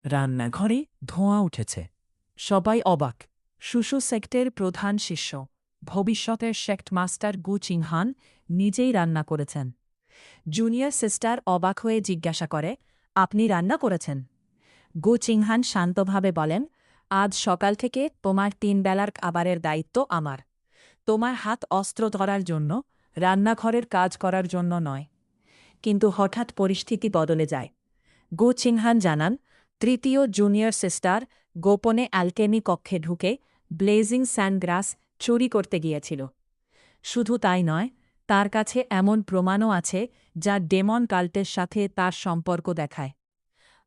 রান্নাঘরে ধোঁয়া উঠেছে। সবাই অবাক। শুশু সেক্টের প্রধান শিষ্য, ভবিষ্যতের সেক্ট মাস্টার গু চিংহান নিজেই রান্না করেছেন। জুনিয়র সিস্টার অবাক হয়ে জিজ্ঞাসা করে, আপনি রান্না করেছেন? গু চিংহান শান্তভাবে বলেন, আজ সকাল থেকে তোমার ৩ বেলার খাবারের দায়িত্ব আমার। তোমার হাত অস্ত্র ধরার জন্য, রান্নাঘরের কাজ করার জন্য নয়। কিন্তু হঠাৎ পরিস্থিতি বদলে যায়। গু চিংহান জানান, তৃতীয় জুনিয়র সিস্টার গোপনে অ্যালকেমি কক্ষে ঢুকে ব্লেজিং স্যান্ডগ্রাস চুরি করতে গিয়েছিল। শুধু তাই নয়, তার কাছে এমন প্রমাণও আছে যা ডেমন কাল্টের সাথে তার সম্পর্ক দেখায়।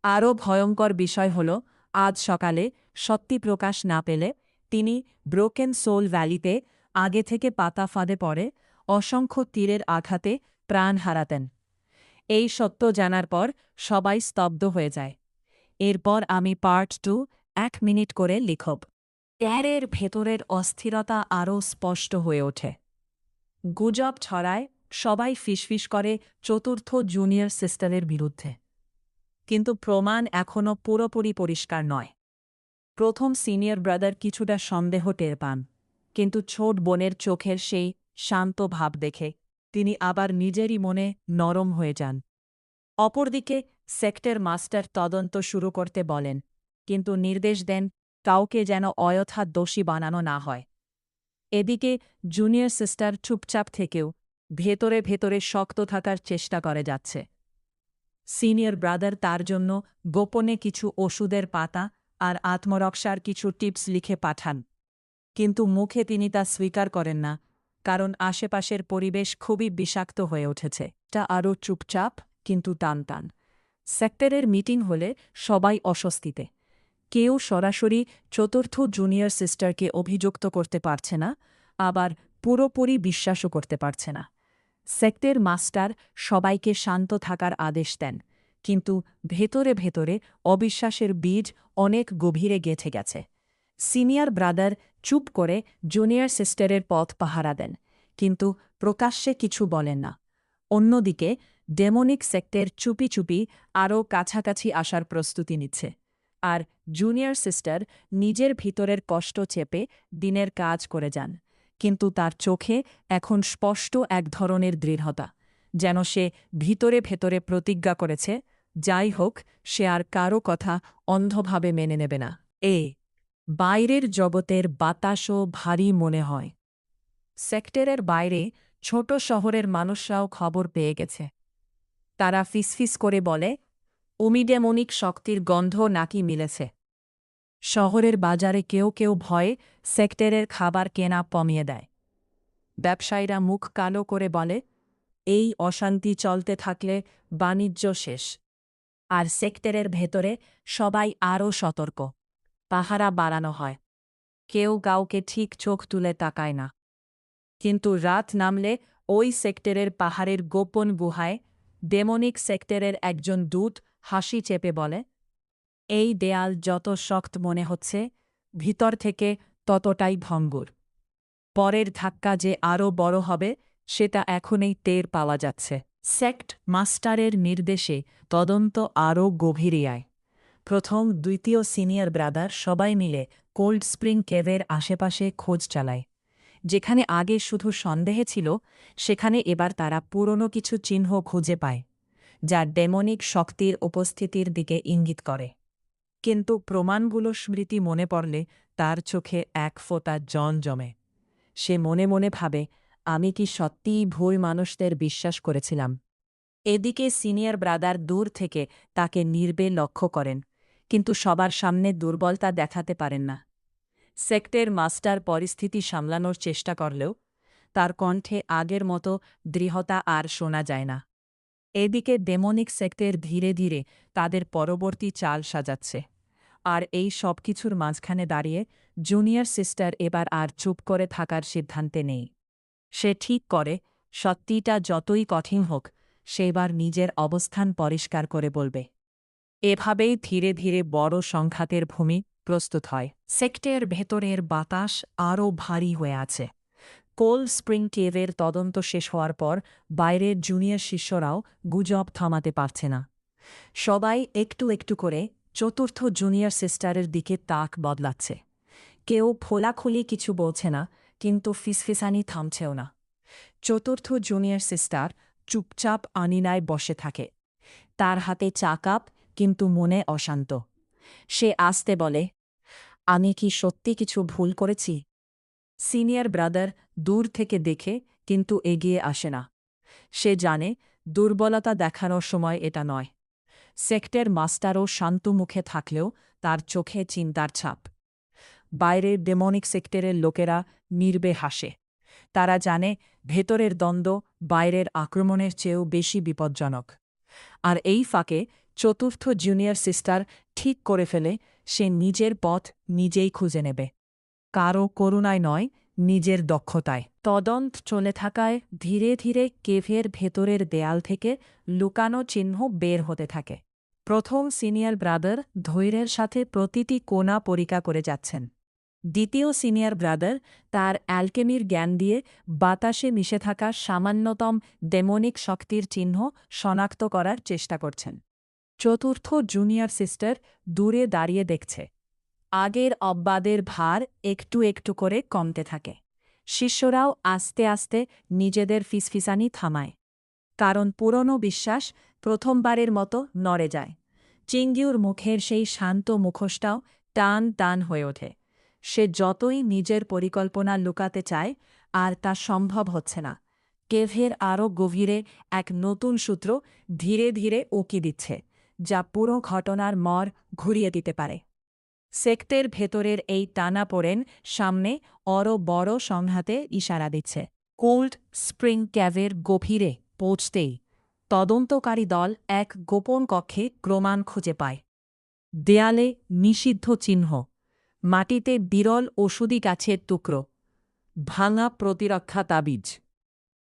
আরও ভয়ঙ্কর বিষয় হল, আজ সকালে সত্যি প্রকাশ না পেলে তিনি ব্রোকেন সোল ভ্যালিতে আগে থেকে পাতা ফাঁদে পড়ে অসংখ্য তীরের আঘাতে প্রাণ হারাতেন। এই সত্য জানার পর সবাই স্তব্ধ হয়ে যায়। এরপর আমি পার্ট 2 1 মিনিট করে লিখব। এর ভেতরের অস্থিরতা আরও স্পষ্ট হয়ে ওঠে। গুজব ছড়ায়, সবাই ফিসফিস করে চতুর্থ জুনিয়র সিস্টারের বিরুদ্ধে। কিন্তু প্রমাণ এখনও পুরোপুরি পরিষ্কার নয়। প্রথম সিনিয়র ব্রাদার কিছুটা সন্দেহ টের পান, কিন্তু ছোট বোনের চোখের সেই শান্ত ভাব দেখে তিনি আবার নিজেরই মনে নরম হয়ে যান। অপরদিকে সেক্টর মাস্টার তদন্ত শুরু করতে বলেন, কিন্তু নির্দেশ দেন কাউকে যেন অযথা দোষী বানানো না হয়। এদিকে জুনিয়র সিস্টার চুপচাপ থেকেও ভেতরে ভেতরে শক্ত থাকার চেষ্টা করে যাচ্ছে। সিনিয়র ব্রাদার তার জন্য গোপনে কিছু ওষুধের পাতা আর আত্মরক্ষার কিছু টিপস লিখে পাঠান, কিন্তু মুখে তিনি তা স্বীকার করেন না, কারণ আশেপাশের পরিবেশ খুবই বিষাক্ত হয়ে উঠেছে। তা আরও চুপচাপ, কিন্তু টান টান। সেক্টরের মিটিং হলে সবাই অস্বস্তিতে। কেউ সরাসরি চতুর্থ জুনিয়র সিস্টারকে অভিযুক্ত করতে পারছে না, আবার পুরোপুরি বিশ্বাসও করতে পারছে না। সেক্টের মাস্টার সবাইকে শান্ত থাকার আদেশ দেন, কিন্তু ভেতরে ভেতরে অবিশ্বাসের বীজ অনেক গভীরে গেঁথে গেছে। সিনিয়র ব্রাদার চুপ করে জুনিয়র সিস্টারের পথ পাহারা দেন, কিন্তু প্রকাশ্যে কিছু বলেন না। অন্যদিকে ডেমনিক সেক্টের চুপি চুপি আরও কাছাকাছি আসার প্রস্তুতি নিচ্ছে, আর জুনিয়র সিস্টার নিজের ভিতরের কষ্ট চেপে দিনের কাজ করে যান, কিন্তু তার চোখে এখন স্পষ্ট এক ধরনের দৃঢ়তা, যেন সে ভিতরে ভেতরে প্রতিজ্ঞা করেছে, যাই হোক সে আর কারও কথা অন্ধভাবে মেনে নেবে না। বাইরের জগতের বাতাসও ভারী মনে হয়। সেক্টরের বাইরে ছোট শহরের মানুষরাও খবর পেয়ে গেছে। তারা ফিসফিস করে বলে, অমিডেমনিক শক্তির গন্ধ নাকি মিলেছে। শহরের বাজারে কেউ কেউ ভয়ে সেক্টরের খাবার কেনা কমিয়ে দেয়। ব্যবসায়ীরা মুখ কালো করে বলে, এই অশান্তি চলতে থাকলে বাণিজ্য শেষ। আর সেক্টরের ভেতরে সবাই আরও সতর্ক। পাহারা বাড়ানো হয়। কেউ কাউকে ঠিক চোখ তুলে তাকায় না। কিন্তু রাত নামলে ওই সেক্টরের পাহাড়ের গোপন গুহায় ডেমনিক সেক্টরের একজন দূত হাসি চেপে বলে, এই দেয়াল যত শক্ত মনে হচ্ছে, ভিতর থেকে ততটাই ভঙ্গুর। পরের ধাক্কা যে আরও বড় হবে সেটা এখনই টের পাওয়া যাচ্ছে। সেক্ট মাস্টারের নির্দেশে তদন্ত আরও গভীরিয়ায়। প্রথম দ্বিতীয় সিনিয়র ব্রাদার সবাই মিলে কোল্ড স্প্রিং কেভের আশেপাশে খোঁজ চালায়। যেখানে আগে শুধু সন্দেহে ছিল, সেখানে এবার তারা পুরনো কিছু চিহ্ন খুঁজে পায়, যা ডেমনিক শক্তির উপস্থিতির দিকে ইঙ্গিত করে। কিন্তু প্রমাণগুলো স্মৃতি মনে পড়লে তার চোখে এক ফোঁটা জল জমে। সে মনে মনে ভাবে, আমি কি সত্যিই ভুল মানুষদের বিশ্বাস করেছিলাম? এদিকে সিনিয়র ব্রাদার দূর থেকে তাকে নির্বে লক্ষ্য করেন, কিন্তু সবার সামনে দুর্বলতা দেখাতে পারেন না। সেক্টের মাস্টার পরিস্থিতি সামলানোর চেষ্টা করলেও তার কণ্ঠে আগের মতো দৃঢ়তা আর শোনা যায় না। এদিকে ডেমনিক সেক্টের ধীরে ধীরে তাদের পরবর্তী চাল সাজাচ্ছে। আর এই সব কিছুর মাঝখানে দাঁড়িয়ে জুনিয়র সিস্টার এবার আর চুপ করে থাকার সিদ্ধান্তে নেই। সে ঠিক করে, সত্যিটা যতই কঠিন হোক, সেবার নিজের অবস্থান পরিষ্কার করে বলবে। এভাবেই ধীরে ধীরে বড় সংঘাতের ভূমি প্রস্তুত হয়। সেক্টের ভেতরের বাতাস আরও ভারী হয়ে আছে। কোল্ড স্প্রিং কেভের তদন্ত শেষ হওয়ার পর বাইরের জুনিয়র শিষ্যরাও গুজব থামাতে পারছে না। সবাই একটু একটু করে চতুর্থ জুনিয়র সিস্টারের দিকে তাক বদলাচ্ছে। কেউ খোলাখুলি কিছু বলছে না, কিন্তু ফিসফিসানি থামছেও না। চতুর্থ জুনিয়র সিস্টার চুপচাপ আনিনায় বসে থাকে। তার হাতে চা কাপ, কিন্তু মনে অশান্ত। সে আস্তে বলে, আমি কি সত্যি কিছু ভুল করেছি? সিনিয়র ব্রাদার দূর থেকে দেখে, কিন্তু এগিয়ে আসে না। সে জানে দুর্বলতা দেখানোর সময় এটা নয়। সেক্টর মাস্টারও শান্ত মুখে থাকলেও তার চোখে চিন্তার ছাপ। বাইরের ডেমনিক সেক্টরের লোকেরা নীরবে হাসে। তারা জানে ভেতরের দ্বন্দ্ব বাইরের আক্রমণের চেয়েও বেশি বিপজ্জনক। আর এই ফাঁকে চতুর্থ জুনিয়র সিস্টার ঠিক করে ফেলে সে নিজের পথ নিজেই খুঁজে নেবে। কারও করুণায় নয়, নিজের দক্ষতায়। তদন্ত চলে থাকায় ধীরে ধীরে কেভের ভেতরের দেয়াল থেকে লুকানো চিহ্ন বের হতে থাকে। প্রথম সিনিয়র ব্রাদার ধৈর্যের সাথে প্রতিটি কোণা পরীক্ষা করে যাচ্ছেন। দ্বিতীয় সিনিয়র ব্রাদার তার অ্যালকেমির জ্ঞান দিয়ে বাতাসে মিশে থাকা সামান্যতম ডেমনিক শক্তির চিহ্ন শনাক্ত করার চেষ্টা করছেন। চতুর্থ জুনিয়র সিস্টার দূরে দাঁড়িয়ে দেখছে। আগের অব্বাদের ভার একটু একটু করে কমতে থাকে। শিষ্যরাও আস্তে আস্তে নিজেদের ফিসফিসানি থামায়। কারণ পুরনো বিশ্বাস প্রথমবারের মতো নড়ে যায়। চিঙ্গিউর মুখের সেই শান্ত মুখোশটাও টান টান হয়ে ওঠে। সে যতই নিজের পরিকল্পনা লুকাতে চায়, আর তা সম্ভব হচ্ছে না। কেভের আরও গভীরে এক নতুন সূত্র ধীরে ধীরে উঁকি দিচ্ছে, যা পুরো ঘটনার মর ঘুরিয়ে দিতে পারে। সেক্টের ভেতরের এই টানাপোড়েন সামনে আরও বড় সংঘাতে ইশারা দিচ্ছে। কোল্ড স্প্রিং ক্যাভের গভীরে পৌঁছতেই তদন্তকারী দল এক গোপন কক্ষে প্রমাণ খুঁজে পায়। দেয়ালে নিষিদ্ধ চিহ্ন, মাটিতে বিরল ওষুধি গাছের টুকরো, ভাঙা প্রতিরক্ষা তাবিজ।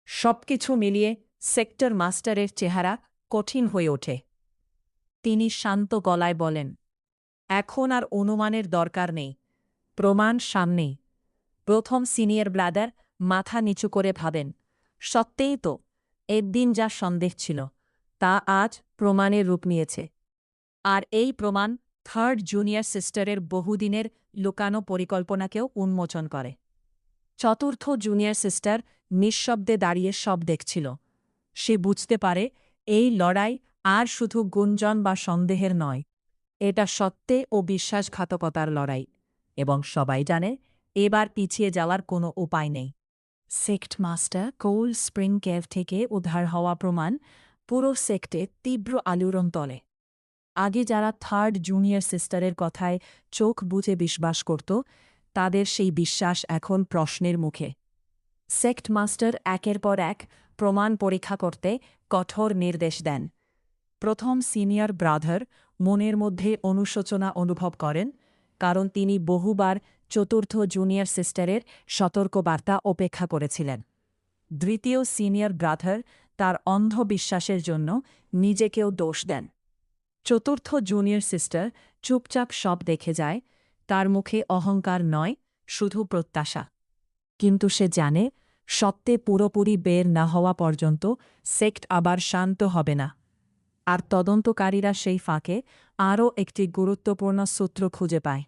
সবকিছু মিলিয়ে সেক্টর মাস্টারের চেহারা কঠিন হয়ে ওঠে। তিনি শান্ত গলায় বলেন, এখন আর অনুমানের দরকার নেই, প্রমাণ সামনেই। প্রথম সিনিয়র ব্রাদার মাথা নিচু করে ভাবেন, সত্যিই তো, একদিন যা সন্দেহ ছিল তা আজ প্রমাণের রূপ নিয়েছে। আর এই প্রমাণ থার্ড জুনিয়র সিস্টারের বহুদিনের লুকানো পরিকল্পনাকেও উন্মোচন করে। চতুর্থ জুনিয়র সিস্টার নিঃশব্দে দাঁড়িয়ে সব দেখছিল। সে বুঝতে পারে এই লড়াই আর শুধু গুঞ্জন বা সন্দেহের নয়, এটা সত্যে ও বিশ্বাসঘাতকতার লড়াই। এবং সবাই জানে এবার পিছিয়ে যাওয়ার কোনো উপায় নেই। Sect master cold spring cave থেকে উদ্ধার হওয়া প্রমাণ পুরো সেক্টে তীব্র আলোড়ন তোলে। আগে যারা থার্ড জুনিয়র সিস্টারের কথায় চোখ বুজে বিশ্বাস করত, তাদের সেই বিশ্বাস এখন প্রশ্নের মুখে। সেক্ট মাস্টার একের পর এক প্রমাণ পরীক্ষা করতে কঠোর নির্দেশ দেন। প্রথম সিনিয়র ব্রাদার মনের মধ্যে অনুশোচনা অনুভব করেন, কারণ তিনি বহুবার চতুর্থ জুনিয়র সিস্টারের সতর্কবার্তা উপেক্ষা করেছিলেন। দ্বিতীয় সিনিয়র ব্রাদার তার অন্ধ বিশ্বাসের জন্য নিজেকেও দোষ দেন। চতুর্থ জুনিয়র সিস্টার চুপচাপ সব দেখে যায়, তার মুখে অহংকার নয়, শুধু প্রত্যাশা। কিন্তু সে জানে সত্যে পুরোপুরি বের না হওয়া পর্যন্ত সেক্ট আবার শান্ত হবে না। আর তদন্তকারীরা সেই ফাঁকে আরও একটি গুরুত্বপূর্ণ সূত্র খুঁজে পায়,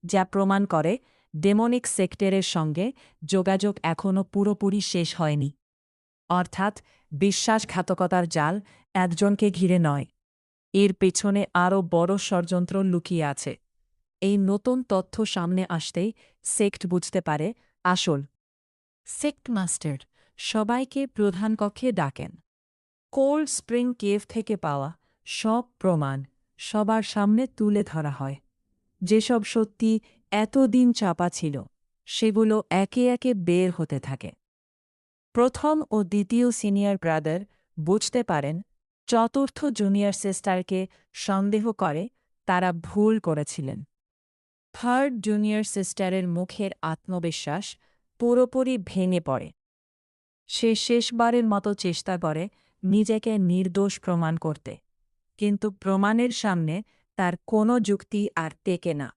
যা প্রমাণ করে ডেমনিক সেক্টরের সঙ্গে যোগাযোগ এখনও পুরোপুরি শেষ হয়নি। অর্থাৎ বিশ্বাসঘাতকতার জাল একজনকে ঘিরে নয়, এর পেছনে আরও বড় ষড়যন্ত্র লুকিয়ে আছে। এই নতুন তথ্য সামনে আসতেই সেক্ট বুঝতে পারে আসল। সেক্ট মাস্টার সবাইকে প্রধান কক্ষে ডাকেন। কোল্ড স্প্রিং কেভ থেকে পাওয়া সব প্রমাণ সবার সামনে তুলে ধরা হয়। যেসব সত্যি এতদিন চাপা ছিল, সেগুলো একে একে বের হতে থাকে। প্রথম ও দ্বিতীয় সিনিয়র ব্রাদার বুঝতে পারেন চতুর্থ জুনিয়র সিস্টারকে সন্দেহ করে তারা ভুল করেছিলেন। থার্ড জুনিয়র সিস্টারের মুখের আত্মবিশ্বাস পুরোপুরি ভেঙে পড়ে। সে শেষবারের মতো চেষ্টা করে নিজেকে নির্দোষ প্রমাণ করতে, কিন্তু প্রমাণের সামনে তার কোনো যুক্তি আর টেকে না।